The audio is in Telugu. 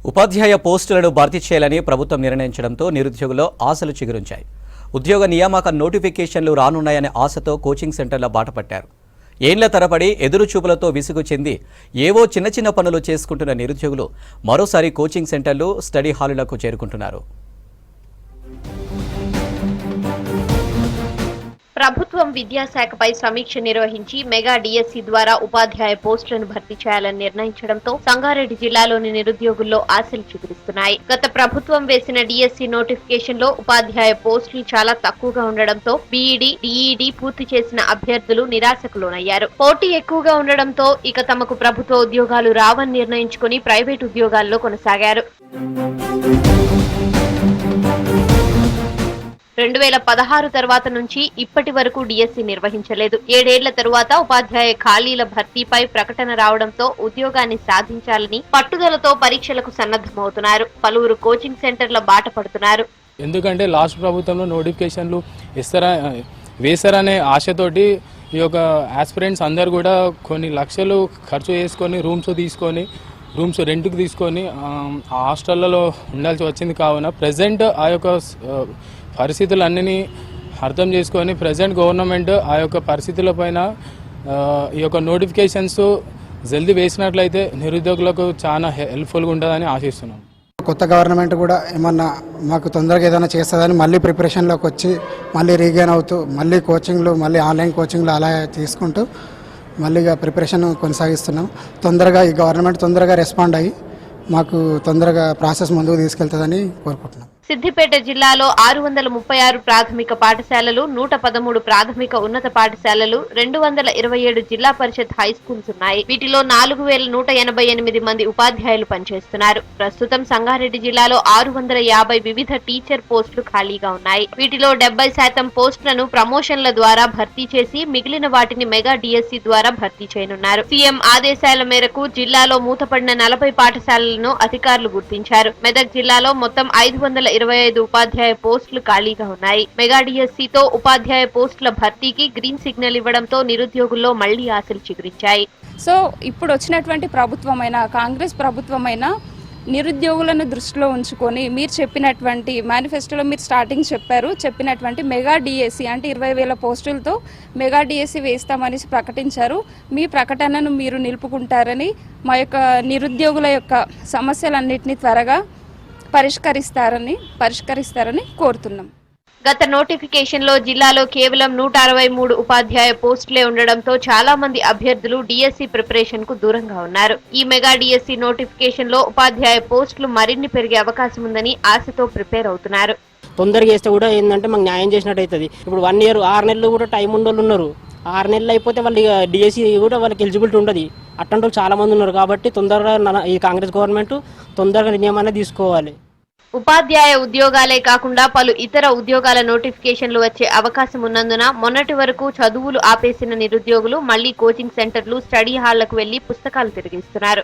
ఉపాధ్యాయ పోస్టులను భర్తీ చేయాలని ప్రభుత్వం నిర్ణయించడంతో నిరుద్యోగుల్లో ఆశలు చిగురించాయి. ఉద్యోగ నియామక నోటిఫికేషన్లు రానున్నాయనే ఆశతో కోచింగ్ సెంటర్ల బాటపట్టారు. ఏళ్ల తరబడి ఎదురుచూపులతో విసుగు చెంది ఏవో చిన్న చిన్న పనులు చేసుకుంటున్న నిరుద్యోగులు మరోసారి కోచింగ్ సెంటర్లు, స్టడీ హాలులకు చేరుకుంటున్నారు. ప్రభుత్వం విద్యాశాఖపై సమీక్ష నిర్వహించి మెగా డిఎస్సి ద్వారా ఉపాధ్యాయ పోస్టులను భర్తీ చేయాలని నిర్ణయించడంతో సంగారెడ్డి జిల్లాలోని నిరుద్యోగుల్లో ఆశలు చిగురిస్తున్నాయి. గత ప్రభుత్వం వేసిన డిఎస్సి నోటిఫికేషన్ లో ఉపాధ్యాయ పోస్టులు చాలా తక్కువగా ఉండడంతో బీఈడీ, డిఈడీ పూర్తి చేసిన అభ్యర్థులు నిరాశకు లోనయ్యారు. పోటీ ఎక్కువగా ఉండడంతో ఇక తమకు ప్రభుత్వ ఉద్యోగాలు రావని నిర్ణయించుకుని ప్రైవేటు ఉద్యోగాల్లో కొనసాగారు. 2016 తర్వాత నుంచి ఇప్పటి వరకు డిఎస్సి నిర్వహించలేదు. 7 ఏళ్ల తరువాత ఉపాధ్యాయ ఖాళీల భర్తీపై ప్రకటన రావడంతో ఉద్యోగాన్ని సాధించాలని పట్టుదలతో పరీక్షలకు సన్నద్ధమవుతున్నారు. పలువురు కోచింగ్ సెంటర్ల బాట పడుతున్నారు. ఎందుకంటే లాస్ట్ ప్రభుత్వంలో నోటిఫికేషన్లు వేస్తారనే ఆశతోటి ఈ యొక్క ఆస్పిరెంట్స్ అందరు కూడా కొన్ని లక్షలు ఖర్చు చేసుకొని రూమ్స్ రెంట్కి తీసుకొని హాస్టళ్లలో ఉండాల్సి వచ్చింది. కావున ప్రజెంట్ ఆ యొక్క పరిస్థితులన్నీ అర్థం చేసుకొని ప్రజెంట్ గవర్నమెంట్ ఆ యొక్క పరిస్థితులపైన ఈ యొక్క నోటిఫికేషన్స్ జల్దీ వేసినట్లయితే నిరుద్యోగులకు చాలా హెల్ప్ఫుల్గా ఉంటుందని ఆశిస్తున్నాం. కొత్త గవర్నమెంట్ కూడా ఏమన్నా మాకు తొందరగా ఏదైనా చేస్తుందని మళ్ళీ ప్రిపరేషన్లోకి వచ్చి మళ్ళీ రీగైన్ అవుతూ మళ్ళీ కోచింగ్లు, మళ్ళీ ఆన్లైన్ కోచింగ్లు అలా తీసుకుంటూ మళ్ళీగా ప్రిపరేషన్ కొనసాగిస్తున్నాం. తొందరగా ఈ గవర్నమెంట్ తొందరగా రెస్పాండ్ అయ్యి మాకు తొందరగా ప్రాసెస్ ముందుకు తీసుకెళ్తుందని కోరుకుంటున్నాం. సిద్దిపేట జిల్లాలో 636 ప్రాథమిక పాఠశాలలు, 113 ప్రాథమిక ఉన్నత పాఠశాలలు, 227 జిల్లా పరిషత్ హై స్కూల్స్ ఉన్నాయి. వీటిలో 4188 మంది ఉపాధ్యాయులు పనిచేస్తున్నారు. ప్రస్తుతం సంగారెడ్డి జిల్లాలో 650 వివిధ టీచర్ పోస్టులు ఖాళీగా ఉన్నాయి. వీటిలో 70% పోస్టులను ప్రమోషన్ల ద్వారా భర్తీ చేసి మిగిలిన వాటిని మెగా డిఎస్సి ద్వారా భర్తీ చేయనున్నారు. సీఎం ఆదేశాల మేరకు జిల్లాలో మూతపడిన 40 పాఠశాలలను అధికారులు గుర్తించారు. మెదక్ జిల్లాలో మొత్తం 525 ఉపాధ్యాయ పోస్టులు ఖాళీగా ఉన్నాయి. మెగా డిఎస్సితో ఉపాధ్యాయ పోస్టుల భర్తీకి గ్రీన్ సిగ్నల్ ఇవ్వడంతో నిరుద్యోగుల్లో మళ్లీ ఆశలు చిగురించాయి. సో ఇప్పుడు వచ్చినటువంటి ప్రభుత్వమైన కాంగ్రెస్ ప్రభుత్వమైన నిరుద్యోగులను దృష్టిలో ఉంచుకొని మీరు చెప్పినటువంటి మేనిఫెస్టోలో మీరు స్టార్టింగ్ చెప్పినటువంటి మెగా డిఎస్సి అంటే 20,000 పోస్టులతో మెగా డిఎస్సి వేస్తామని ప్రకటించారు. మీ ప్రకటనను మీరు నిలుపుకుంటారని, మా యొక్క నిరుద్యోగుల యొక్క సమస్యలన్నింటినీ త్వరగా పరిష్కరిస్తారని కోరుతున్నాం. గత నోటిఫికేషన్ లో జిల్లాలో కేవలం 163 ఉపాధ్యాయ పోస్టులే ఉండడంతో చాలా మంది అభ్యర్థులు డిఎస్సి ప్రిపరేషన్ కు దూరంగా ఉన్నారు. ఈ మెగా డిఎస్సి నోటిఫికేషన్ లో ఉపాధ్యాయ పోస్టులు మరిన్ని పెరిగే అవకాశం ఉందని ఆశతో ప్రిపేర్ అవుతున్నారు. తొందరగా వేస్తే కూడా ఏంటంటే మాకు న్యాయం చేసినట్టు అవుతుంది. ఇప్పుడు 1 year 6 నెలలు కూడా టైం ఉండోళ్ళు ఉన్నారు. 6 నెలలు అయిపోతే వాళ్ళు డిఎస్సి కూడా వాళ్ళకి ఎలిజిబిలిటీ ఉండదు. అట్టంటి వాళ్ళు చాలా మంది ఉన్నారు. కాబట్టి తొందరగా ఈ కాంగ్రెస్ గవర్నమెంట్ తొందరగా నిర్ణయం తీసుకోవాలి. ఉపాధ్యాయ ఉద్యోగాలే కాకుండా పలు ఇతర ఉద్యోగాల నోటిఫికేషన్లు వచ్చే అవకాశం ఉన్నందున మొన్నటి వరకు చదువులు ఆపేసిన నిరుద్యోగులు మళ్లీ కోచింగ్ సెంటర్లు, స్టడీ హాళ్లకు వెళ్లి పుస్తకాలు తిరిగిస్తున్నారు.